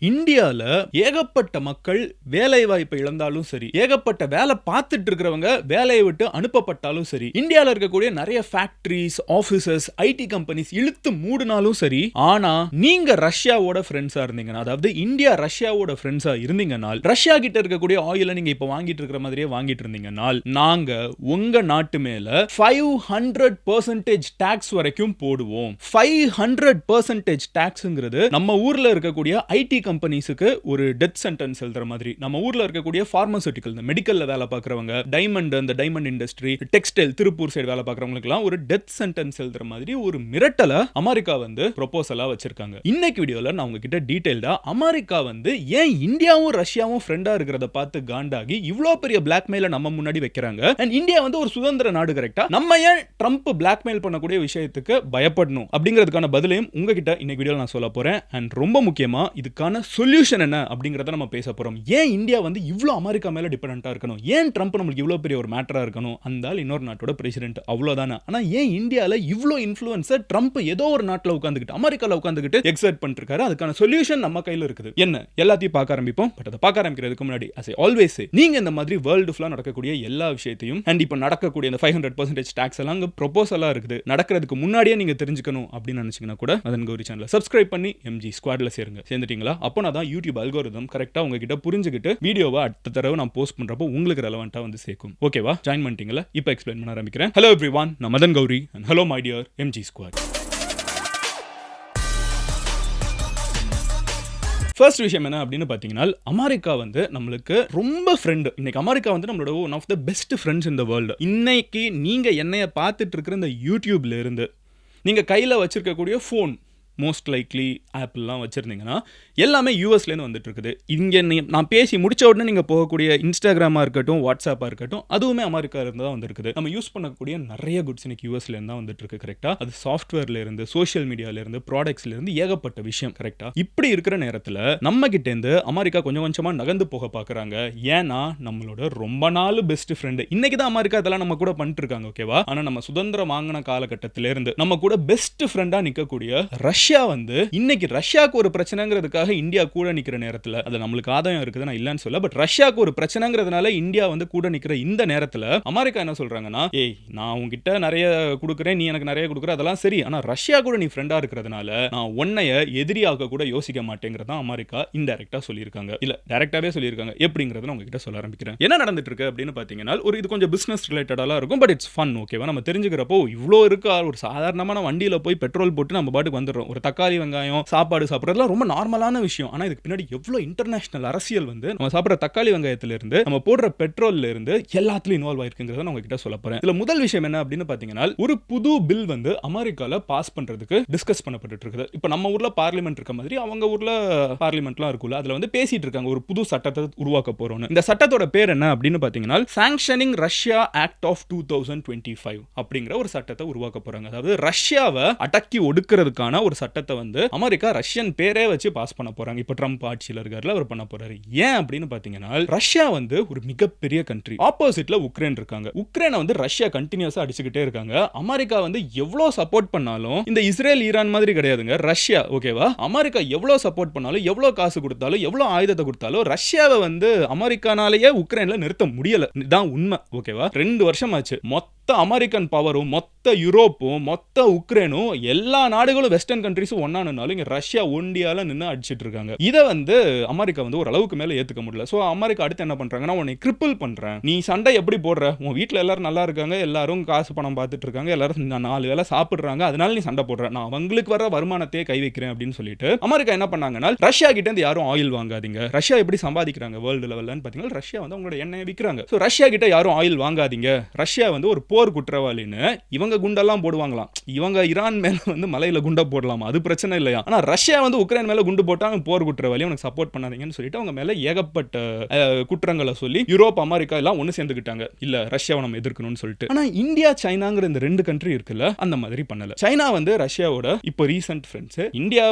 இந்தியால ஏகப்பட்ட மக்கள் வேலை வாய்ப்பை இழந்தாலும் சரி, ஏகப்பட்ட வேலை பார்த்துட்டு இருக்கிறவங்க வேலையை விட்டு அனுப்பப்பட்டாலும் சரி, இந்தியால இருக்கக்கூடிய நிறைய ஃபேக்டரிஸ், ஆபீசஸ், ஐடி கம்பெனிஸ் இழுத்து மூடினாலும் சரி, ஆனா நீங்க ரஷ்யாவோட ஃப்ரெண்ட்ஸா இருந்தீங்கன்னா, அதாவது இந்தியா ரஷ்யாவோட ஃப்ரெண்ட்ஸா இருந்தீங்கன்னா, ரஷ்யா கிட்ட இருக்கக்கூடிய ஆயிலை நீங்க இப்ப வாங்கிட்டு இருக்கிற மாதிரியே வாங்கிட்டு இருந்தீங்கன்னா, நாங்க உங்க நாட்டு மேல 500% டாக்ஸ் வரைக்கும் போடுவோம். 500% டாக்ஸ்ங்கிறது நம்ம ஊர்ல இருக்கக்கூடிய ஐடி கம்பெனிஸ்க்கு ஒரு டெத் சென்டென்ஸ் எழுதுற மாதிரி, நம்ம ஊர்ல இருக்கக்கூடிய பார்மசூட்டிக்கல், இந்த மெடிக்கல்ல வேலை பார்க்கறவங்க, அந்த diamond industry, textile, Tiruppur side வேலை பார்க்கறவங்களுக்குலாம் ஒரு டெத் சென்டென்ஸ் எழுதுற மாதிரி ஒரு மிரட்டல அமெரிக்கா ப்ரொபோசலா வச்சிருக்காங்க. இன்னைக்கு வீடியோல நான் உங்ககிட்ட டீடைல்டா அமெரிக்கா ஏன் இந்தியாவும் ரஷ்யாவும் ஃப்ரெண்டா இருக்கிறத பார்த்து காண்டாகி இவ்ளோ பெரிய பிளாக்மெயில நம்ம முன்னாடி வைக்கிறாங்க. அண்ட் இந்தியா ஒரு சுதந்திர நாடு, கரெக்ட்டா? நம்ம ஏன் ட்ரம்ப் பிளாக்மெயில் பண்ணக்கூடிய விஷயத்துக்கு பயப்படணும் அப்படிங்கிறதுக்கான பதிலையும் உங்ககிட்ட இன்னைக்கு வீடியோல நான் சொல்ல போறேன். அண்ட் ரொம்ப முக்கியமா இதுக்கான சொல்யூஷன் என்ன அப்படிங்கறத நம்ம பேச போறோம். ஏன் இந்தியா இவ்ளோ அமெரிக்கா மேல டிபெண்டன்ட்டா இருக்கணும்? ஏன் ட்ரம்ப் நமக்கு இவ்ளோ பெரிய ஒரு மேட்டரா இருக்கணும்? அந்தால் இன்னொரு நாட்டோட பிரசிடென்ட், அவ்வளவுதானே. ஆனா ஏன் இந்தியால இவ்ளோ இன்ஃப்ளூயன்ஸை ட்ரம்ப் ஏதோ ஒரு நாட்டுல உட்கார்ந்துகிட்டு, அமெரிக்கால உட்கார்ந்துகிட்டு எக்ஸர்ட் பண்ணிட்டு இருக்காரு? அதுக்கான சொல்யூஷன் நம்ம கையில இருக்குது. என்ன எல்லாத்தையும் பார்க்க ஆரம்பிப்போம். பட் அதை பார்க்க ஆரம்பிக்கிறதுக்கு முன்னாடி as I always say, நீங்க இந்த மாதிரி வேர்ல்டு ஃபுல்லா நடக்கக்கூடிய எல்லா விஷயத்தையும் அண்ட் இப்போ நடக்கக்கூடிய இந்த 500% டாக்ஸ் எல்லாம் ப்ரொபோசலா இருக்குது, நடக்கிறதுக்கு முன்னாடியே நீங்க தெரிஞ்சுக்கணும் அப்படின்னு நினைச்சீங்கன்னா கூட அதன் கௌரி சேனலை சப்ஸ்கிரைப் பண்ணி எம்ஜி ஸ்குவாட்ல சேருங்க. சேர்ந்துட்டீங்களா? அப்போ நான் தான் யூடியூப் அல்கோரிதம் கரெக்டா உங்ககிட்ட புரிஞ்சுக்கிட்டு வீடியோவை அடுத்த தடவை நான் போஸ்ட் பண்றப்போ உங்களுக்கு ரெலவெண்டா சேர்க்கும். ஓகேவா? ஜாயின் பண்ணிட்டீங்களா? இப்போ எக்ஸ்பிளைன் பண்ண ஆரம்பிக்கிறேன். ஹலோ எவ்ரிவான், நான் Madan Gowri and hello my dear MG squad. First விஷயம் என்ன அப்படின்னு பார்த்தீங்கன்னா, அமெரிக்கா நம்மளுக்கு ரொம்ப ஃப்ரெண்டு. இன்னைக்கு அமெரிக்கா நம்மளோட one of the best friends in the world. இன்னைக்கு நீங்க என்னைய பார்த்துட்டு இருக்கிற இந்த யூடியூப்ல இருந்து நீங்க கையில் வச்சிருக்கக்கூடிய ஃபோன், மோஸ்ட் லைக்லி ஆப்பிள்லாம் வச்சுருந்தீங்கன்னா எல்லாமே யூஎஸ்லேருந்து வந்துட்டு இருக்குது. இங்கே நான் பேசி முடிச்ச உடனே நீங்கள் போகக்கூடிய இன்ஸ்டாகிராமாக இருக்கட்டும், வாட்ஸ்அப்பாக இருக்கட்டும், அதுவுமே அமெரிக்காவிலேருந்து தான் வந்துருக்குது. நம்ம யூஸ் பண்ணக்கூடிய நிறைய குட்ஸ் இன்னைக்கு யூஎஸ்லேருந்து தான் வந்துட்டு இருக்கு. கரெக்டாக? அது சாஃப்ட்வேர்லேருந்து, சோஷியல் மீடியாவிலேருந்து, ப்ராடக்ட்ஸ்லேருந்து ஏகப்பட்ட விஷயம். கரெக்டாக? இப்படி இருக்கிற நேரத்தில் நம்ம கிட்டேருந்து அமெரிக்கா கொஞ்சம் கொஞ்சமாக நகர்ந்து போக பார்க்குறாங்க. ஏன்னா நம்மளோட ரொம்ப நாள் பெஸ்ட் ஃப்ரெண்டு. இன்னைக்கு தான் அமெரிக்கா இதெல்லாம் நம்ம கூட பண்ணிட்டு இருக்காங்க. ஓகேவா? ஆனால் நம்ம சுதந்திரம் வாங்கின காலகட்டத்திலேருந்து நம்ம கூட பெஸ்ட் ஃப்ரெண்டாக நிற்கக்கூடிய ரஷ்யா இன்னைக்கு ரஷ்யாவுக்கு ஒரு பிரச்சனைங்கிறதுக்காக இந்தியா கூட நிக்கிற நேரத்துல, அது நம்மளுக்கு ஆதாயம் இருக்குது, நான் இல்லன்னு சொல்ல, பட் ரஷ்யாவுக்கு ஒரு பிரச்சனைங்கிறதுனால இந்தியா கூட நிக்கிற இந்த நேரத்துல அமெரிக்கா என்ன சொல்றாங்கன்னா, ஏய் நான் உன்கிட்ட நிறைய கொடுக்குறேன், நீ எனக்கு நிறைய கொடுக்குற, அதெல்லாம் சரி, ஆனா ரஷ்யா கூட நீ ஃப்ரெண்டா இருக்கிறதுனால நான் உன்னைய எதிரியாக கூட யோசிக்க மாட்டேங்கிறத அமெரிக்கா இன்டைரக்டா சொல்லியிருக்காங்க. இல்ல டைரக்டாவே சொல்லியிருக்காங்க. எப்படிங்கிறத உங்ககிட்ட சொல்ல ஆரம்பிக்கிறேன். என்ன நடந்துட்டு இருக்கு அப்படின்னு பாத்தீங்கன்னா, இது கொஞ்சம் பிசினஸ் ரிலேட்டடா இருக்கும், பட் இட்ஸ் ஃபன். ஓகேவா? நம்ம தெரிஞ்சுக்கிறப்போ இவ்வளோ இருக்கா, ஒரு சாதாரணமான வண்டியில போய் பெட்ரோல் போட்டு நம்ம பாட்டுக்கு வந்துடுறோம். ஒரு தக்காளி வெங்காயம் சாப்பாடு சாப்பிட்றதுலாம் ரொம்ப நார்மலான விஷயம். ஆனா இதுக்கு பின்னாடி எவ்வளவு இன்டர்நேஷனல் அரசியல் நம்ம சாப்பிட்ற தக்காளி வெங்காயத்துல இருந்து, நம்ம போடுற பெட்ரோல்ல இருந்து எல்லாத்துலயும் இன்வால்வ் ஆயிருக்குங்கிறத நான் உங்ககிட்ட சொல்ல போறேன். இதுல முதல் விஷயம் என்ன அப்படின்னு பாத்தீங்கன்னா, ஒரு புது பில் அமெரிக்கால பாஸ் பண்றதுக்கு டிஸ்கஸ் பண்ணப்பட்டு இருக்குது. இப்போ நம்ம ஊர்ல பார்லிமெண்ட் இருக்க மாதிரி அவங்க ஊர்ல பார்லிமெண்ட்லாம் இருக்குல்ல, அதுல பேசிட்டு இருக்காங்க, ஒரு புது சட்டத்தை உருவாக்க போறோம்னு. இந்த சட்டத்தோட பேர் என்ன அப்படின்னு பாத்தீங்கன்னா, சாங்ஷனிங் ரஷ்யா ஆக்ட் ஆஃப் 2025 அப்படிங்கிற ஒரு சட்டத்தை உருவாக்க போறாங்க. அதாவது ரஷ்யாவை அடக்கி ஒடுக்கிறதுக்கான ஒரு சட்டத்தை அமெரிக்கா ரஷ்யன் பேரே வச்சு பாஸ் பண்ண போறாங்க. இப்ப ட்ரம்ப் ஆட்சியில் இருக்காருல, அவர் பண்ண போறாரு. ஏன் அப்படின்னு பாத்தீங்கன்னா, ரஷ்யா ஒரு மிகப்பெரிய கண்ட்ரி. ஆப்போசிட்ல உக்ரைன் இருக்காங்க. உக்ரைனை ரஷ்யா கண்டினியூஸா அடிச்சுக்கிட்டே இருக்காங்க. அமெரிக்கா எவ்வளவு சப்போர்ட் பண்ணாலும், இந்த இஸ்ரேல் ஈரான் மாதிரி கிடையாதுங்க ரஷ்யா. ஓகேவா? அமெரிக்கா எவ்வளவு சப்போர்ட் பண்ணாலும், எவ்வளவு காசு கொடுத்தாலும், எவ்வளவு ஆயுதத்தை கொடுத்தாலும் ரஷ்யாவை அமெரிக்கானாலேயே உக்ரைன்ல நிறுத்த முடியல. இதுதான் உண்மை. ஓகேவா? 2 வருஷம் ஆச்சு. மொத்த அமெரிக்கன் பவரும், மொத்த யூரோப்பும், மொத்த உக்ரைனும், எல்லா நாடுகளும் வெஸ்டர்ன் கண்ட்ரீஸும் ஒண்ணா நின்னாலும் இங்க ரஷ்யா ஒண்டியால நின்னு அடிச்சிட்டு இருக்காங்க. இதை அமெரிக்கா ஒரு அளவுக்கு மேல ஏத்துக்க முடியல. சோ அமெரிக்கா அடுத்து என்ன பண்றாங்கன்னா, உன்னை கிரிப்பிள் பண்றேன், நீ சண்டை எப்படி போடுற, உன் வீட்டுல எல்லாரும் நல்லா இருக்காங்க, எல்லாரும் காசு பணம் பார்த்துட்டு இருக்காங்க, எல்லாரும் 4 வேளை சாப்பிடுறாங்க, அதனால நீ சண்டை போடுற, நான் அவங்களுக்கு வர வருமானத்தையே கை வைக்கிறேன் அப்படின்னு சொல்லிட்டு அமெரிக்கா என்ன பண்ணாங்கன்னா, ரஷ்யா கிட்ட இருந்து யாரும் ஆயில் வாங்காதீங்க. ரஷ்யா எப்படி சம்பாதிக்கிறாங்க வேர்ல்டு லெவல்ல பாத்தீங்கன்னா, ரஷ்யா அவங்களோட எண்ணெயை விற்கிறாங்க. சோ ரஷ்யா கிட்ட யாரும் ஆயில் வாங்காதீங்க, ரஷ்யா ஒரு போர் குற்றவாளின்னு இவங்க குண்டெல்லாம் போடுவாங்களாம். இவங்க ஈரான் மேல மலையில குண்டை போடலாமா, அது பிரச்சனை இல்லையா. ஆனா ரஷ்யா உக்ரைன் மேல குண்டு போட்டா போர் குற்றவாளி, அவனுக்கு சப்போர்ட் பண்ணாதீங்கன்னு சொல்லிட்டு அவங்க மேல ஏகப்பட்ட குற்றங்களை சொல்லி யூரோப், அமெரிக்கா எல்லாம் ஒன்னு சேர்ந்துக்கிட்டாங்க. இல்ல ரஷ்யாவை நம்ம எதிர்க்கணும்னு சொல்லிட்டு. ஆனா இந்தியா, சைனாங்கிற இந்த 2 கண்ட்ரி இருக்குல்ல, அந்த மாதிரி பண்ணல. சைனா ரஷ்யாவோட இப்போ ரீசன்ட் ஃப்ரெண்ட்ஸ். இந்தியா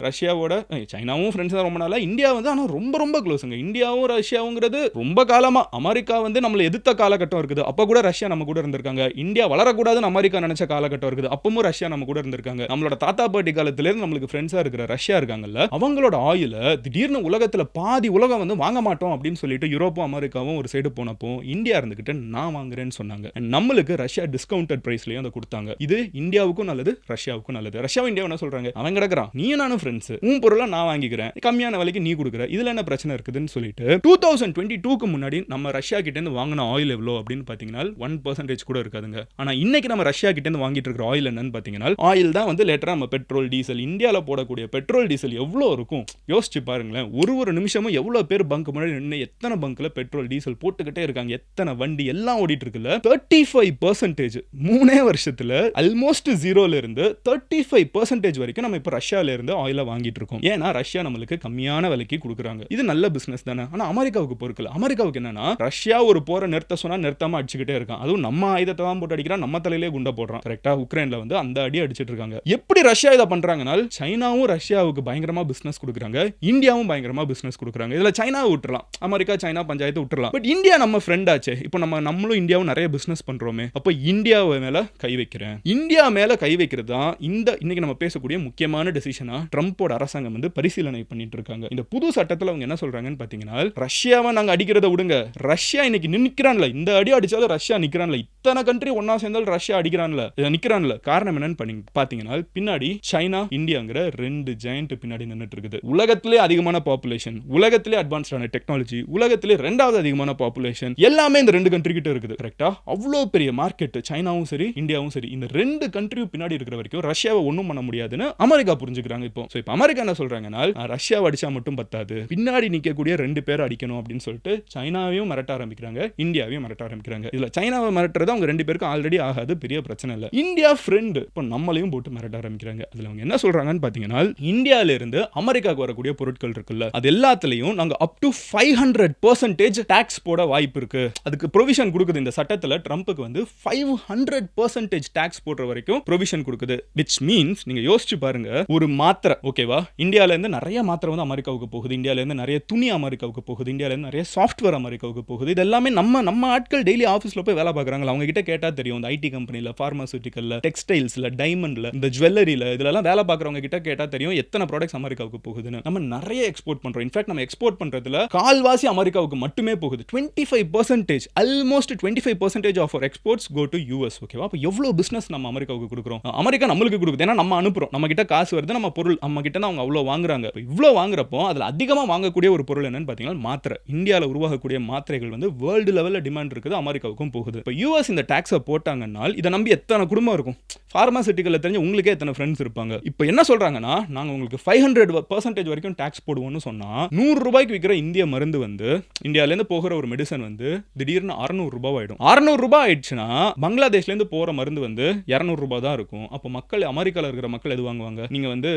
ரஷ்யாவோட, சைனாவும் ஃப்ரெண்ட்ஸ் தான் ரொம்ப நாளா. இந்தியா ஆனா ரொம்ப ரொம்ப க்ளோஸ்ங்க. இந்தியாவும் ரஷ்யாவுங்கிறது ரொம்ப காலமா. அமெரிக்கா நம்மள எதிர்த்த காலகட்டம் இருக்குது. அப்ப கூட ரஷ்யா நம்ம கூட இருந்திருக்காங்க. இருக்காங்க. இந்தியா வளரக்கூடாதுன்னு அமெரிக்கா நினைச்ச காலகட்டம் இருக்குது. அப்பவும் ரஷ்யா நம்ம கூட இருந்திருக்காங்க. நம்மளோட தாத்தா பாட்டி காலத்துல இருந்து நம்மளுக்கு ஃப்ரெண்ட்ஸா இருக்கிற ரஷ்யா இருக்காங்கல்ல, அவங்களோட ஆயில திடீர்னு உலகத்துல பாதி உலகம் வந்து வாங்க மாட்டோம் அப்படின்னு சொல்லிட்டு யூரோப்பும் அமெரிக்காவும் ஒரு சைடு போனப்போ இந்தியா இருந்துகிட்டு நான் வாங்குறேன்னு சொன்னாங்க. நம்மளுக்கு ரஷ்யா டிஸ்கவுண்டட் பிரைஸ்லயும் அதை கொடுத்தாங்க. இது இந்தியாவுக்கும் நல்லது, ரஷ்யாவுக்கும் நல்லது. ரஷ்யாவும் இந்தியாவும் என்ன சொல்றாங்க, அவன் கிடக்குறான், நீ நானும் ஃப்ரெண்ட்ஸ், உன் பொருளை நான் வாங்கிக்கிறேன், கம்மியான விலைக்கு நீ கொடுக்குற, இதுல என்ன பிரச்சனை இருக்குதுன்னு சொல்லிட்டு 2022க்கு முன்னாடி நம்ம ரஷ்யா கிட்ட இருந்து வாங்கின ஆயில் எவ்வளோ அப்படின்னு பாத்தீங்கன்னா 1% கூட இருக்காதுங்க. ஆனா இன்னைக்கு நம்ம ரஷ்யா கிட்ட இருந்து வாங்கிட்டு இருக்கிற ஆயில் என்னன்னு பாத்தீங்கன்னா ஆயில் தான் வந்து லேட்டரா நம்ம பெட்ரோல் டீசல். இந்தியால போடக்கூடிய பெட்ரோல் டீசல் எவ்வளவு இருக்கும் யோசிச்சு பாருங்களேன். ஒரு நிமிஷமும் எவ்வளவு பேர் பங்க் முன்னாடி நின்று எத்தனை பங்க்ல பெட்ரோல் டீசல் போட்டுக்கிட்டே இருக்காங்க, எத்தனை வண்டி எல்லாம் ஓடிட்டு இருக்குல்ல. 35% 3 வருஷத்துல ஆல்மோஸ்ட் ஜீரோல இருந்து 35% வரைக்கும் நம்ம இப்ப ரஷ்யால இருந்து ஆயில வாங்கிட்டு இருக்கோம். ஏன்னா ரஷ்யா நம்மளுக்கு கம்மியான விலைக்கு கொடுக்குறாங்க. இது நல்ல பிசினஸ் தானே. ஆனா அமெரிக்காவுக்கு பொறுக்கல. அமெரிக்காவுக்கு என்னன்னா ரஷ்யா ஒரு போரை நிறுத்த சொன்னா நிறுத்தாம அடிச்சுக்கிட்டே இருக்கான். அதுவும் நம்ம ஆயுதத்தை தான் போட்டு அடிக்கிறான், நம்ம தலையிலே குண்டை போடுறான். கரெக்டா உக்ரைன்ல வந்து அந்த அடி அடிச்சிட்டு இருக்காங்க. எப்படி ரஷ்யா இதை பண்றாங்கன்னா சைனாவும் ரஷ்யாவுக்கு பயங்கரமா பிசினஸ் கொடுக்குறாங்க, இந்தியாவும் பயங்கரமா பிசினஸ் கொடுக்குறாங்க. இதுல சைனாவை விட்டுறலாம், அமெரிக்கா சைனா பஞ்சாயத்து விட்டுறலாம். பட் இந்தியா நம்ம ஃப்ரெண்ட் ஆச்சே. இப்போ நம்மளும் இந்தியாவும் நிறைய பிசினஸ் பண்றோமே. அப்போ இந்தியாவை மேல கை வைக்கிறேன். இந்தியா மேல கை வைக்கிறது தான் இன்னைக்கு நம்ம பேசக்கூடிய முக்கியமான டெசிஷனா ட்ரம்போட அரசாங்கம் வந்து பரிசீலனை பண்ணிட்டு இருக்காங்க. இந்த புது சட்டத்துல அவங்க என்ன சொல்றாங்கன்னு பாத்தீங்கன்னா ரஷ்யாவை நாங்க அடிக்கிறத விடுங்க, ரஷ்யா இன்னைக்கு நிக்கிறான்ல, இந்த அடி அடிச்சாலும் ரஷ்யா நிக்கிறான்ல, இத்தனை கண்ட்ரி ஒன்னா சேர்ந்தாலும் ரஷ்யா அடிக்கிறான்ல, நிக்கிறான்ல. காரணம் என்னன்னு பாத்தீங்கன்னா பின்னாடி சைனா இந்தியாங்கிற 2 ஜெயண்ட் பின்னாடி நின்னுட்டு இருக்குது. உலகத்திலே அதிகமான பாப்புலேஷன், உலகத்திலே அட்வான்ஸ்டான டெக்னாலஜி, உலகத்திலே 2வது அதிகமான பாப்புலேஷன் எல்லாமே இந்த 2 கண்ட்ரி கிட்ட இருக்குது. கரெக்டா? அவ்வளோ பெரிய மார்க்கெட் சைனாவும் சரி இந்தியாவும் சரி. இந்த 2 கண்ட்ரியும் பின்னாடி இருக்கிற வரைக்கும் ரஷ்யாவை ஒன்றும் பண்ண முடியாதுன்னு அமெரிக்கா புரிஞ்சுக்கிறாங்க. இப்போ அமெரிக்கா என்ன சொல்றாங்கன்னா ரஷ்யாவை அடிச்சா மட்டும் பத்தாது, பின்னாடி நிற்கக்கூடிய 2 பேர் அடிக்கணும் அப்படின்னு சொல்லிட்டு சைனாவையும் மிரட்ட ஆரம்பிக்கிறாங்க, இந்தியாவையும் மிரட்ட ஆரம்பிக்கிறாங்க. இதுல சைனாவை மிரட்டுறது அவங்க 2 பேருக்கும் ஆல்ரெடி ஆகாது, பெரிய பிரச்சனை இல்லை. இந்தியா ஃப்ரெண்ட் இப்போ நம்மளையும் போட்டு மிரட்ட ஆரம்பிக்கிறாங்க. அதுல அவங்க என்ன சொல்றாங்கன்னு பாத்தீங்கன்னா இந்தியால இருந்து அமெரிக்காவுக்கு வரக்கூடிய பொருட்கள் இருக்குல்ல, அது எல்லாத்துலயும் நாங்க அப் டு 500% டாக்ஸ் போட வாய்ப்பு இருக்கு. அதுக்கு ப்ரொவிஷன் கொடுக்குது இந்த சட்டத்துல. ட்ரம்புக்கு வந்து 500% டாக்ஸ் போடுற வரைக்கும் ப்ரொவிஷன் கொடுக்குது. which means நீங்க யோசிச்சு பாருங்க, ஒரு மாத்திரை ஓகேவா, இந்தியால இருந்து நிறைய மாத்திரை வந்து அமெரிக்காவுக்கு போகுது, இந்தியால இருந்து நிறைய துணி அமெரிக்காவுக்கு போகுது, இந்தியால இருந்து நிறைய சாஃப்ட்வேர் அமெரிக்காவுக்கு போகுது. இது எல்லாமே நம்ம ஆட்கள் டெய்லி ஆபீஸ்ல போய் வேலை பார்க்கறாங்க. அவங்க கிட்ட கேட்டா தெரியும். இந்த ஐடி கம்பெனில, பார்மாசூட்டிக்கல்ல, டெக்ஸ்டைல்ஸ்ல, டைமண்ட்ல, இந்த ஜுவல்லரியில இதெல்லாம் வேலை பார்க்கறவங்க கிட்ட கேட்டா தெரியும் எத்தனை ப்ராடக்ட்ஸ் அமெரிக்காவுக்கு போகுதுன்னு. நம்ம நிறைய எக்ஸ்போர்ட் பண்றோம். இன்ஃபேக்ட் நம்ம எக்ஸ்போர்ட் பண்றதுல கால்வாசி அமெரிக்காவுக்கு மட்டுமே போகுது. 25%, almost 25% of our exports go to US. ஓகேவா? அப்ப எவ்வளவு பிசினஸ் நம்ம அமெரிக்காவுக்கு கொடுக்குறோம், அமெரிக்கா நம்மளுக்கு கொடுக்குது. ஏன்னா நம்ம அனுப்புறோம், நம்ம கிட்ட காசு வருது, நம்ம பொருள் நம்ம கிட்ட அவங்க அவ்வளவு வாங்குறாங்க. இவ்வளவு வாங்குறப்போ அதுல அதிகமா வாங்கக்கூடிய ஒரு பொருள் என்னன்னு பாத்தீங்கன்னா மாத்திரை. இந்தியாவில் உருவாகக்கூடிய மாத்திரைகள் வந்து வேர்ல்டு லெவல்ல டிமாண்ட் இருக்குது, அமெரிக்காவுக்கும் போகுது. இப்போ யூஎஸ் இந்த டாக்ஸை போட்டாங்கன்னா இதை நம்பி எத்தனை குடும்பம் இருக்கும், பார்மாசிட்டிக்கல்ல தெரிஞ்ச உங்களுக்கே எத்தனை ஃப்ரெண்ட்ஸ் இருப்பாங்க. இப்போ என்ன சொல்றாங்கன்னா நாங்க உங்களுக்கு 500% வரைக்கும் டாக்ஸ் போடுவோம்னு சொன்னா 100 ரூபாய்க்கு விற்கிற இந்திய மருந்து வந்து இந்தியால இருந்து போகிற ஒரு மெடிசன் வந்து திடீர்னு 600 ரூபாய் ஆயிடும். 600 ரூபாய் ஆயிடுச்சுன்னா பங்களாதேஷ்ல இருந்து போற மருந்து வந்து 200 ரூபாய் தான் இருக்கும். அப்போ மக்கள், அமெரிக்கால இருக்கிற மக்கள் எது வாங்குவாங்க? நீங்க வந்து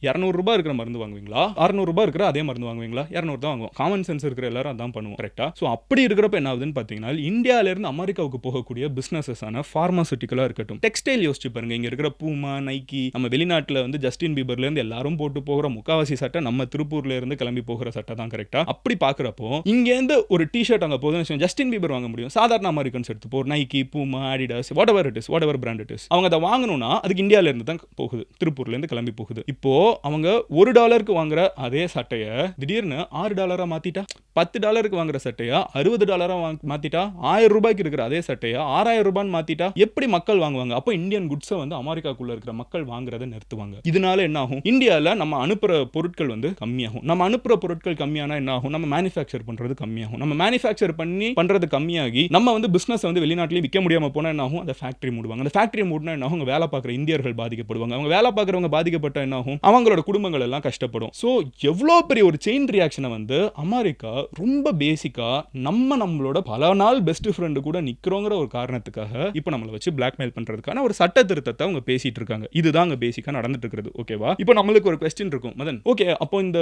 200 ரூபாய் இருக்கிற மருந்து வாங்குவீங்களா, 600 ரூபாய் இருக்கிற அதே மருந்து வாங்குவீங்களா? 200 தான் வாங்குவோம். காமன் சென்ஸ் இருக்கிற எல்லாரும் அதான் பண்ணுவோம். கரெக்டா? சோ அப்படி இருக்கிறப்ப என்ன ஆகுதுன்னு பாத்தீங்கன்னா இந்தியால இருந்து அமெரிக்காவுக்கு போகக்கூடிய பிசினஸஸ் ஆன பார்மாசூட்டிக்கலா இருக்கட்டும், டெக்ஸ்டைல் யோசிச்சு பாருங்க. இங்க இருக்கிற பூமா, நைக்கி, நம்ம வெளிநாட்டுல வந்து ஜஸ்டின் பீபர்ல இருந்து எல்லாரும் போட்டு போகிற முக்காவாசி சட்டை நம்ம திருப்பூர்ல இருந்து கிளம்பி போகிற சட்டை தான். கரெக்டா? அப்படி பாக்குறப்போ இங்க இருந்து ஒரு டி-ஷர்ட் அங்க போகுதுன்னு ஜஸ்டின் பீபர் வாங்க முடியும். சாதாரண அமெரிக்கன்ஸ் எடுத்து போ, Nike, Puma, Adidas, whatever it is, whatever brand it is, அவங்க அதை வாங்கணும்னா அதுக்கு இந்தியால இருந்து தான் போகுது, திருப்பூர்ல இருந்து கிளம்பி போகுது. இப்போ அவங்க $1 வாங்குற அதே சட்டையை திடீர்னு $6 மாத்திட்டா, $10 வாங்குற சட்டையா $60 மாத்திட்டா, 1000 ரூபாய்க்கு இருக்கிற அதே சட்டையா 6000 ரூபான்னு மாத்திட்டா எப்படி மக்கள் வாங்குவாங்க? அப்போ இந்தியன் குட்ஸை வந்து அமெரிக்காக்குள்ள இருக்கிற மக்கள் வாங்குறதை நிறுத்துவாங்க. இதனால என்ன ஆகும்? இந்தியால நம்ம அனுப்புற பொருட்கள் வந்து கம்மியாகும். நம்ம அனுப்புற பொருட்கள் கம்மியானா என்ன ஆகும்? நம்ம மேனுஃபேக்சர் பண்றது கம்மியாகும். நம்ம மேனுஃபேக்சர் பண்றது கம்மியாகி நம்ம வந்து பிசினஸ் வந்து வெளிநாட்டிலேயே விற்க முடியாம போனா என்ன ஆகும்? அந்த ஃபேக்டரி மூடுவாங்க. அந்த ஃபேக்டரி மூடினா என்ன ஆகும்? வேலை பார்க்குற இந்தியர்கள் பாதிக்கப்படுவாங்க. அவங்க வேலை பார்க்குறவங்க பாதிக்கப்பட்ட என்ன ஆகும்? அவங்களோட குடும்பங்கள் எல்லாம் கஷ்டப்படும். ஸோ எவ்வளோ பெரிய ஒரு செயின் ரியாக்ஷனை வந்து அமெரிக்கா ரொம்ப பேசிக்கா நம்மளோட பல நாள் பெஸ்ட் ஃப்ரெண்டு கூட நிக்கிறோங்கிற ஒரு காரணத்துக்காக இப்போ நம்மளை வச்சு பிளாக்மெயில் பண்றதுக்கான ஒரு சட்ட திருத்தத்தை அவங்க பேசிட்டு இருக்காங்க. இதுதான் அங்க பேசிக்கா நடந்துட்டு இருக்கிறது. ஓகேவா? இப்போ நம்மளுக்கு ஒரு क्वेश्चन இருக்கும் மதன். ஓகே, அப்போ இந்த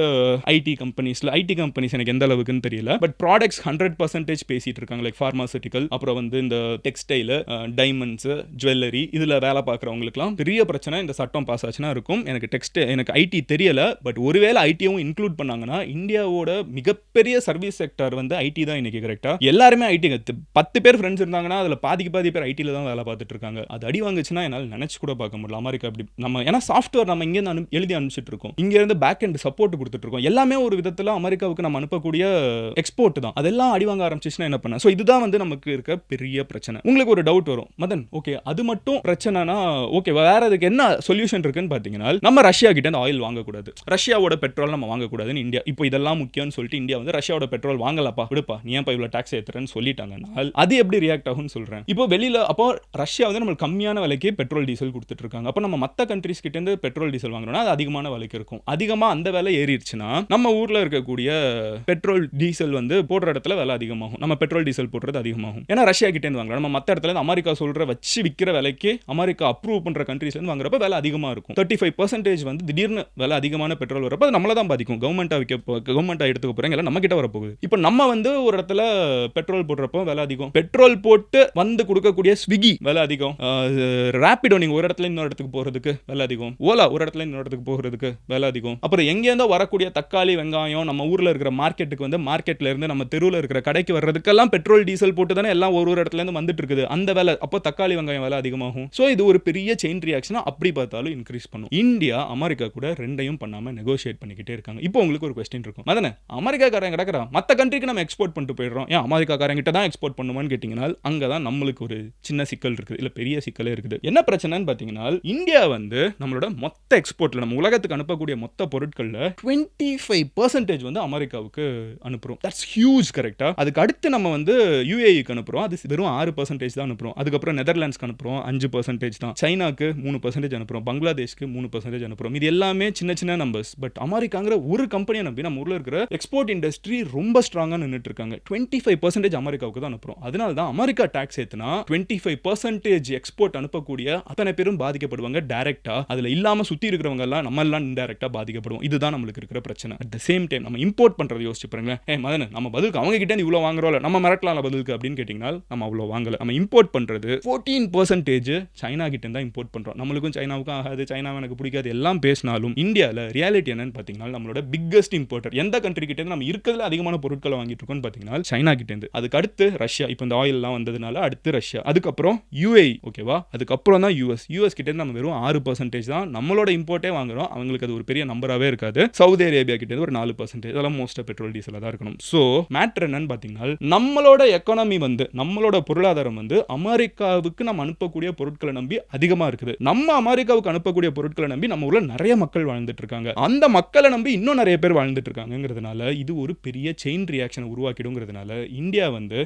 ஐடி கம்பெனிஸ் எனக்கு எந்த அளவுக்குன்னு தெரியல, பட் ப்ராடக்ட்ஸ் 100% பேசிட்டு இருக்காங்க. லைக் பார்மாசூட்டிக்கல், அப்புறம் வந்து இந்த டெக்ஸ்டைல், டைமண்ட்ஸ், ஜுவல்லரி, இதுல வேலை பார்க்குறவங்களுக்குலாம் பெரிய பிரச்சனை. இந்த சட்டம் பாஸ் ஆச்சுன்னா இருக்கும். எனக்கு ஐடி தெரியல, பட் ஒருவேளை ஐடியும் இன்க்ளூட் பண்ணாங்கன்னா இந்தியாவோட மிகப்பெரிய சர்வீஸ் செக்டர் வந்து ஐடி தான் இன்னைக்கு. கரெக்டா? எல்லாருமே ஐடி. 10 பேர் ஃப்ரெண்ட்ஸ் இருந்தாங்கன்னா அதில் பாதி பேர் ஐடியில் தான் வேலை பார்த்துட்டு இருக்காங்க. அது அடி வாங்குச்சுன்னா என்னால் நினைச்சு கூட பார்க்க முடியல. அமெரிக்கா அப்படி நம்ம ஏன்னா சாஃப்ட்வேர் நம்ம இங்கேருந்து எழுதி அனுப்பிச்சிட்டு இருக்கோம், இங்கேருந்து பேக் எண்ட் சப்போர்ட் கொடுத்துட்டு இருக்கோம். எல்லாமே ஒரு விதத்தில் அமெரிக்காவுக்கு நம்ம அனுப்பக்கூடிய எக்ஸ்போர்ட் தான். அதெல்லாம் அடி வாங்க ஆரம்பிச்சுன்னா என்ன பண்ண? ஸோ இதுதான் வந்து நமக்கு இருக்க பெரிய பிரச்சனை. உங்களுக்கு ஒரு டவுட் வரும், மதன் ஓகே அது மட்டும் பிரச்சனைனா ஓகே வேற அதுக்கு என்ன சொல்யூஷன் இருக்குன்னு பார்த்தீங்கன்னா, நம்ம ரஷ்யா கிட்ட இந்த ஆயில் வாங்கக்கூடாது, ரஷ்யாவோட பெட்ரோல் நம்ம வாங்கக்கூடாதுன்னு இந்தியா இப்போ இதெல்லாம் முக்கியம்னு சொல்லிட்டு இந்தியா வந்து ரஷ்யாவோட பெட்ரோல் வாங்கலப்பா விடுப்பா நீ ஏன் இவ்வளோ டாக்ஸ் ஏற்றுறேன்னு சொல்லிட்டாங்கன்னா அது எப்படி ரியாக்ட் ஆகும்னு சொல்கிறேன். இப்போ வெளியில் அப்போ ரஷ்யா வந்து நம்மளுக்கு கம்மியான விலைக்கு பெட்ரோல் டீசல் கொடுத்துட்டு இருக்காங்க. அப்போ நம்ம மற்ற கண்ட்ரீஸ் கிட்டேருந்து பெட்ரோல் டீசல் வாங்குறோம்னா அது அதிகமான விலைக்கு இருக்கும். அதிகமாக அந்த விலை ஏறிடுச்சுன்னா நம்ம ஊரில் இருக்கக்கூடிய பெட்ரோல் டீசல் வந்து போடுற இடத்துல விலை அதிகமாகும், நம்ம பெட்ரோல் டீசல் போடுறது அதிகமாகும். ஏன்னா ரஷ்யா கிட்டேருந்து வாங்குறோம், நம்ம மற்ற இடத்துல அமெரிக்கா சொல்கிற வச்சு விற்கிற விலைக்கு அமெரிக்கா அப்ரூவ் பண்ணுற கண்ட்ரீஸ்லேருந்து வாங்குறப்ப விலை அதிகமாக இருக்கும். 35% வந்து திடீர்னு விலை அதிகமான பெட்ரோல் வரப்போ அது நம்மளை தான் பாதிக்கும். கவர்மெண்ட்டாக எடுத்துக்க போகிறாங்க எல்லாம் நம்ம கிட்ட வரப்போகுது. இப்போ நம்ம வந்து ஒரு இடத்துல பெட்ரோல் போடுறப்போ விலை அதிகம், பெட்ரோல் போட்டு வந்து கொடுக்கக்கூடிய ஸ்விக்கி விலை அதிகம், ரேபிடோ நீங்க ஒரு இடத்துல இன்னொரு இடத்துக்கு போகிறதுக்கு விலை அதிகம், ஓலா ஒரு இடத்துல இன்னொரு இடத்துக்கு போகிறதுக்கு விலை அதிகம். அப்புறம் எங்கேருந்தோ வரக்கூடிய தக்காளி வெங்காயம் நம்ம ஊரில் இருக்கிற மார்க்கெட்டுக்கு வந்து மார்க்கெட்டில் இருந்து நம்ம தெருவில் இருக்கிற கடைக்கு வர்றதுக்கெல்லாம் பெட்ரோல் டீசல் போட்டு தானே எல்லாம் ஒரு இடத்துல இருந்து வந்துட்டு இருக்குது. அந்த விலை அப்போ தக்காளி வெங்காயம் விலை அதிகமாகும். ஸோ இது ஒரு பெரிய செயின் ரியாக்ஷன் அப்படி பார்த்தாலும் இன்க்ரீஸ் பண்ணும். இந்தியா அமெரிக்கா கூட ரெண்டையும் பண்ணாமல் நெகோஷியேட் பண்ணிக்கிட்டே இருக்காங்க. இப்போ உங்களுக்கு ஒரு கொஸ்டின் இருக்கும், மதன அமெரிக்காக்காரங்க கிடக்கிறா மற்ற கண்ட்ரிக்கு நம்ம எக்ஸ்போர்ட் பண்ணிட்டு போயிடுறோம், ஏன் அமெரிக்காக்காரங்கிட்ட தான் எக்ஸ்போர்ட் பண்ணுவான்னு கேட்டிங்கன்னா அங்கே தான் நம்மளுக்கு ஒரு சின்ன சிக்கல் இருக்குது, இல்லை பெரிய சிக்கலே இருக்குது. என்ன பிரச்சனைன்னு பார்த்தீங்கன்னா இந்தியா வந்து நம்மளோட மொத்த எக்ஸ்போர்ட்டில் நம்ம உலகத்துக்கு அனுப்பக்கூடிய மொத்த பொருட்களில் 25% வந்து அமெரிக்காவுக்கு அனுப்புகிறோம். தட்ஸ் ஹியூஜ் கரெக்டாக. அதுக்கு அடுத்து நம்ம வந்து யுஏஇக்கு அனுப்புகிறோம், அது வெறும் 6% தான் அனுப்புகிறோம். அதுக்கப்புறம் நெதர்லாண்ட்ஸ்க்கு அனுப்புகிறோம் 5% தான், சைனாக்கு 3% அனுப்புகிறோம், பங்களாதேஷ்க்கு 3% அனுப்புகிறோம். இது எல்லாமே சின்ன சின்ன நம்பர்ஸ். பட் அமெரிக்காங்கிற ஒரு கம்பெனியை நம்பி நம்ம ஊரில் இருக்கிற எக்ஸ்போர்ட் இண்டஸ்ட்ரி ரொம்ப ஸ்ட்ராங்காக நின்றுட்டு இருக்காங்க. 25% அமெரிக்காவுக்கு தான் அனுப்புகிறோம். அதனால தான் அமெரிக்கா டாக்ஸ் ஏத்துனா 25% எக்ஸ்போர்ட் அனுப்பக்கூடிய அத்தனை பேரும் பாதிக்கப்படுவாங்க டைரக்டா. அதுல இல்லாம சுத்தி இருக்கிறவங்க எல்லாம் நம்ம எல்லாம் இன்டைரக்டா பாதிக்கப்படுவோம். இதுதான் நம்மளுக்கு இருக்கிற பிரச்சனை. அட் த சேம் டைம் நம்ம இம்போர்ட் பண்றது யோசிச்சு பாருங்க. மதன் நம்ம பதிலுக்கு அவங்க கிட்ட இவ்வளவு வாங்குறோம்ல, நம்ம மிரட்டலாம் பதிலுக்கு அப்படின்னு கேட்டீங்கன்னா நம்ம அவ்வளவு வாங்கல. நம்ம இம்போர்ட் பண்றது 14% சைனா கிட்ட தான் இம்போர்ட் பண்றோம். நம்மளுக்கும் சைனாவுக்கும் ஆகாது, சைனா எனக்கு பிடிக்காது எல்லாம் பேசினாலும் இந்தியாவில் ரியாலிட்டி என்னன்னு பார்த்தீங்கன்னா நம்மளோட பிக்கஸ்ட் இம்போர்ட்டர் எந்த கண்ட்ரி கிட்ட நம்ம இருக்கிறதுல அதிகமான பொருட்களை வாங்கிட்டு இருக்கோம்னு பார்த்தீங்கன்னா சைனா கிட்ட இருந்து. அதுக்கு அடுத்து ரஷ்யா, இப்போ இந்த ஆயில் எல்லாம் வந்ததுனால அடுத்து ரஷ்யா, அதுக்கப்புறம் யுஏஇ, ஓகேவா, அதுக்கப்புறம் தான் யூஎஸ் கிட்ட நம்ம வெறும் 6% தான் நம்மளோட இம்போர்ட்டே வாங்குறோம். அவங்களுக்கு அது ஒரு பெரிய நம்பராகவே இருக்காது. சவுதி அரேபியா கிட்ட ஒரு 4%, அதெல்லாம் மோஸ்ட்டாக பெட்ரோல் டீசலாக தான் இருக்கணும். ஸோ மேட்ரு என்னன்னு பார்த்தீங்கன்னா நம்மளோட எக்கானமி வந்து நம்மளோட பொருளாதாரம் வந்து அமெரிக்காவுக்கு நம்ம அனுப்பக்கூடிய பொருட்களை நம்பி அதிகமாக இருக்குது. நம்ம அமெரிக்காவுக்கு அனுப்பக்கூடிய பொருட்களை நம்பி நம்ம ஊர்ல நிறைய மக்கள் வாழ்ந்துட்டு இருக்காங்க. அந்த மக்களை நம்பி இன்னும் நிறைய பேர் வாழ்ந்துட்டு இருக்காங்கிறதுனால இது ஒரு பெரிய செயின் ரியாக்ஷனை உருவாக்கிடுங்கிறதுனால இந்தியா வந்து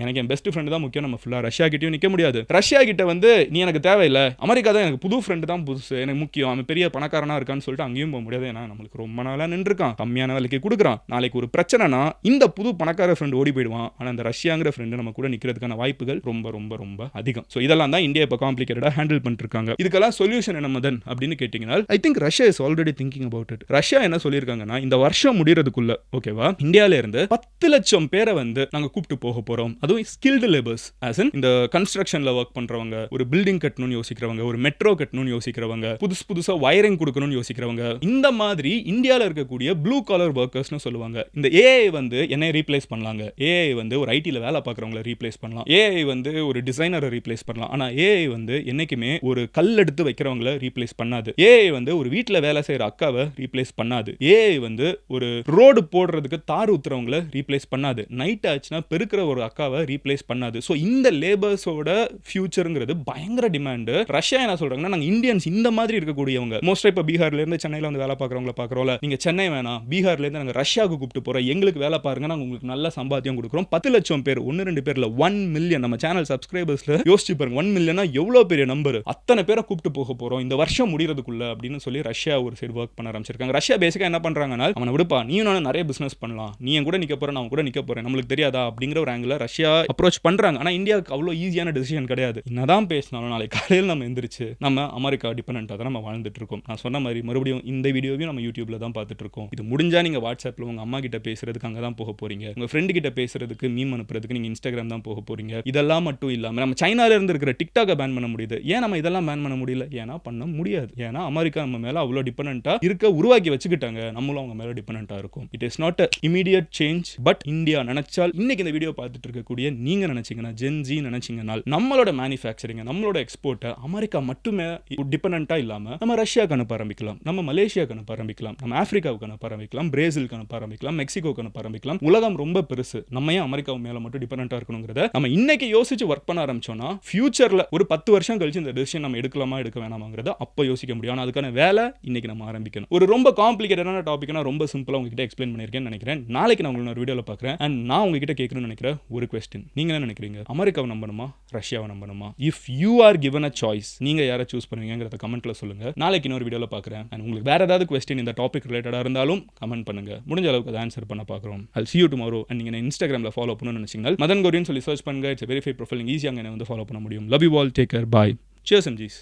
எனக்கு என் பெஸ்ட் ஃப்ரெண்ட் தான் முக்கியம், நம்ம ஃபுல்லா ரஷ்யா கிட்டயும் நிக்க முடியாது, ரஷ்யா கிட்ட வந்து நீ எனக்கு தேவையில்லை, அமெரிக்கா தான் எனக்கு புது ஃப்ரெண்ட் தான் புதுசு எனக்கு முக்கியம், அவன் பெரிய பணக்காரனா இருக்கான்னு சொல்லிட்டு அங்கேயும் போக முடியாது. ஏன்னா நம்மளுக்கு ரொம்ப நாளா நின்றுருக்கான், கம்மியான விலைக்கு கொடுக்குறான். நாளைக்கு ஒரு பிரச்சனைனா இந்த புது பணக்கார ஃப்ரெண்ட் ஓடி போயிடுவான். ஆனா அந்த ரஷ்யாங்கிற ஃப்ரெண்ட் நம்ம கூட நிக்கிறதுக்கான வாய்ப்புகள் ரொம்ப ரொம்ப ரொம்ப அதிகம். ஸோ இதெல்லாம் தான் இந்தியா இப்போ காம்ப்ளிகேட்டடா ஹேண்டில் பண்ணிட்டு இருக்காங்க. இதுக்கெல்லாம் சொல்யூஷன் என்ன மதன் அப்படின்னு கேட்டீங்கன்னா I think Russia is already thinking about it. Russia என்ன சொல்லியிருக்காங்கன்னா இந்த வருஷம் முடியறதுக்குள்ள ஓகேவா இந்தியால இருந்து 10 லட்சம் பேரை வந்து நாங்க கூப்பிட்டு போக போறோம். அதுவும் ஸ்கில்டு லேபர்ஸ் ஆஸ் இன் இந்த கன்ஸ்ட்ரக்ஷன்ல ஒர்க் பண்றவங்க, ஒரு பில்டிங் கட்டணும்னு யோசிக்கிறவங்க, ஒரு மெட்ரோ கட்டணும்னு யோசிக்கிறவங்க, புதுசா வயரிங் கொடுக்கணும்னு யோசிக்கிறவங்க, இந்த மாதிரி இந்தியாவில் இருக்கக்கூடிய ப்ளூ காலர் ஒர்க்கர்ஸ்னு சொல்லுவாங்க. இந்த ஏஐ வந்து என்னை ரீப்ளேஸ் பண்ணலாங்க, ஏஐ வந்து ஒரு ஐடியில் வேலை பார்க்குறவங்களை ரீப்ளேஸ் பண்ணலாம், ஏஐ வந்து ஒரு டிசைனரை ரீப்ளேஸ் பண்ணலாம். ஆனால் ஏஐ வந்து என்னைக்குமே ஒரு கல் எடுத்து வைக்கிறவங்களை ரீப்ளேஸ் பண்ணாது. ஏஐ வந்து ஒரு வீட்டில் வேலை செய்கிற அக்காவை ரீப்ளேஸ் பண்ணாது. ஏஐ வந்து ஒரு ரோடு போடுறதுக்கு தார் ஊத்துறவங்களை ரீப்ளேஸ் பண்ணாது. நைட் ஆச்சுன்னா பெருக்கிற ஒரு அக்காவை ரீப்ளேஸ் பண்ணாது. ஸோ இந்த லேபர்ஸோட ஃபியூச்சருங்கிறது பயங்கர டிமாண்டு. ரஷ்யா என்ன சொல்றாங்கன்னா நாங்கள் இந்தியன்ஸ் இந்த மாதிரி இருக்கக்கூடியவங்க மோஸ்ட்டாக இப்போ பீகார்ல இருந்து சென்னையில் வந்து வேலை பார்க்குறவங்கள பார்க்குறோம்ல, நீங்கள் சென்னை வேணாம் பீகார்ல இருந்து நாங்கள் ரஷ்யாவுக்கு கூப்பிட்டு போகிறோம், எங்களுக்கு வேலை பாருங்க, நாங்கள் உங்களுக்கு நல்ல சம்பாத்தியம் கொடுக்குறோம். 10 லட்சம் பேர் 1-2 பேர்ல 1 மில்லியன் நம்ம சேனல் சப்ஸ்கிரைபர்ஸ்ல யோசிச்சு பாருங்க. 1 மில்லியனா எவ்வளோ பெரிய நம்பர். அத்தனை பேரை கூப்பிட்டு போக போகிறோம் இந்த வருஷம் முடிகிறதுக்குள்ள அப்படின்னு சொல்லி ரஷ்யா ஒரு சைடு ஒர்க் பண்ண ஆரம்பிச்சிருக்காங்க. ரஷ்யா பேசிக்காக என்ன பண்ணுறாங்கன்னா அவனை விடுப்பா நீ நானும் நிறைய பிசினஸ் பண்ணலாம், நீ என் கூட நிற்க போகிறேன் நான் கூட நிற்க போகிறேன் நம்மளுக்கு தெரியாதா அப்படிங்கிற ஒரு ஆங்கிள் ரஷ்யா அப்ரோச் பண்ணுறாங்க. ஆனால் இந்தியாவுக்கு அவ்வளோ ஈஸியான டெசிஷன் கிடையாது. என்னதான் பேசினாலும் நாளைக்கு காலையில் நம்ம எந்திரிச்சு நம்ம அமெரிக்கா டிபெண்டாக தான் நம்ம வாழ்ந்துட்டு இருக்கோம். நான் சொன்ன மாதிரி மறுபடியும் இந்த வீடியோவையும் நம்ம யூடியூப்ல தான் பார்த்துட்டு இருக்கோம். இது முடிஞ்சா நீங்கள் வாட்ஸ்அப்பில் உங்கள் அம்மா கிட்ட பேசுறதுக்கு அங்கே தான் போக போறீங்க, உங்கள் ஃப்ரெண்டு கிட்ட பேசுறதுக்கு மீம் அனுப்புறதுக்கு நீங்கள் இன்ஸ்டாகிராம் தான் போக போறீங்க. இதெல்லாம் மட்டும் இல்லாமல் நம்ம சைனால இருந்து இருக்கிற டிக்டாக்கை பேன் பண்ண முடியுது. ஏன் நம்ம இதெல்லாம் பேன் பண்ண முடியல? ஏன்னா பண்ண முடியாது. ஏன்னா அமெரிக்கா நம்ம மேலே அவ்வளோ டிபெண்டா இருக்க உருவாக்கி வச்சுக்கிட்டாங்க, நம்மளும் அவங்க மேலே டிபெண்டா இருக்கும். It is not a immediate change. But India நினைச்சால் இன்னைக்கு இந்த வீடியோ பார்த்துட்டு இருக்கக்கூடிய நீங்க நினைச்சீங்கன்னா ஜென்ஜி நினைச்சீங்கன்னா நம்மளோட மேனுஃபேக்சரிங் நம்மளோட எக்ஸ்போர்ட்டை அமெரிக்கா மட்டுமே டிபெண்டா இல்லாம நம்ம ரஷ்யாவுக்கு அனுப்ப ஆரம்பிக்கலாம், நம்ம மலேசியாவுக்கு அனுப்ப ஆரம்பிக்கலாம், நம்ம ஆப்பிரிக்காவுக்கு அனுப்ப ஆரம்பிக்கலாம், பிரேசிலுக்கு அனுப்ப ஆரம்பிக்கலாம், மெக்சிகோக்கு அனுப்ப ஆரம்பிக்கலாம். உலகம் ரொம்ப பெருசு, நம்ம ஏன் அமெரிக்கா மேல மட்டும் டிபெண்டா இருக்கணுங்கிறத நம்ம இன்னைக்கு யோசிச்சு ஒர்க் பண்ண ஆரம்பிச்சோம்னா ஃபியூச்சர்ல ஒரு 10 வருஷம் கழிச்சு இந்த டிசிஷன் நம்ம எடுக்கலாமா எடுக்க வேணாமாங்கிறத அப்போ யோசிக்க முடியும். ஆனால் அதுக்கான வேலை இன்னைக்கு நம்ம ஆரம்பிக்கணும். ஒரு ரொம்ப காம்ப்ளிகேட்டடான டாபிக்னா ரொம்ப சிம்பிளா உங்ககிட்ட எக்ஸ்பிளைன் பண்ணிருக்கேன்னு நினைக்கிறேன். நாளைக்கு நான் உங்களை ஒரு வீடியோல பார்க்குறேன். அண்ட் நான் உங்ககிட்ட கேட்கணும்னு நினைக்கிற ஒரு கொஸ்டின், நீங்க என்ன நினைக்கிறீங்க? அமெரிக்காவை நம்பணுமா ரஷ்யாவை நம்பணுமா? If you are given a choice, நீங்க யாரை சூஸ் பண்ணுவீங்கிறத கமெண்ட்ல சொல்லுங்க. நாளைக்கு இன்னொரு வீடியோல பார்க்குறேன். அண்ட் உங்களுக்கு வேற ஏதாவது கொஸ்டின் இந்த டாபிக் ரிலேட்டடா இருந்தாலும் கமெண்ட் பண்ணுங்க. முடிஞ்ச அளவுக்கு அதை ஆன்சர் பண்ண பார்க்குறோம். I'll see you tomorrow. And நீங்க இன்ஸ்டாகிராம்ல ஃபாலோ பண்ணணும்னு நினைச்சீங்கன்னா மதன் கௌரின்னு சொல்லி சர்ச் பண்ணுங்க. இட்ஸ் வெரிஃபை ப்ரொஃபைல் ஈஸியாக என்னை வந்து ஃபாலோ பண்ண முடியும். Love you all, take care, bye. Cheers MGs.